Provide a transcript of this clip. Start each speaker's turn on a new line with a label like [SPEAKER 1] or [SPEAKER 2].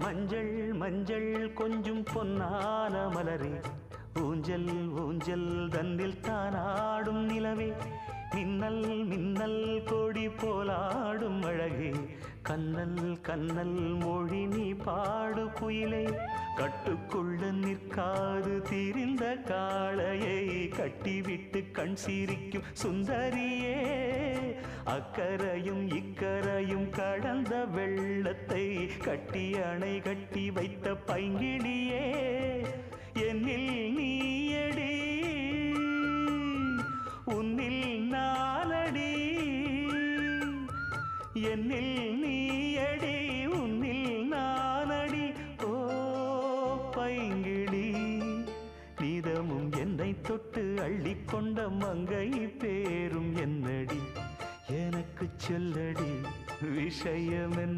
[SPEAKER 1] மஞ்சள் மஞ்சள் கொஞ்சம் பொன்னான மலரே, ஊஞ்சல் ஊஞ்சல் தன்னில் தானாடும் நிலவே, மின்னல் மின்னல் கொடி போலாடும் அழகே, கண்ணல் கண்ணல் மொழி நீ பாடு குயிலே, கட்டுக்குள்ள நிற்காது திரிந்த காளையை கட்டிவிட்டு கண் சிரிக்கும் சுந்தரியே, அக்கரையும் இக்கரையும் கடந்த வெள்ளத்தை கட்டி அணை கட்டி வைத்த பைங்கிளியே, என்னில் நீயடி உன்னில் நானடி, என்னில் நீயடி உன்னில் நானடி. ஓ பைங்கிளி, நீதமும் என்னை தொட்டு அள்ளிக்கொண்ட மங்கை பேரும் என்னடி, எனக்கு சொல்லடி விஷயம் என்ன?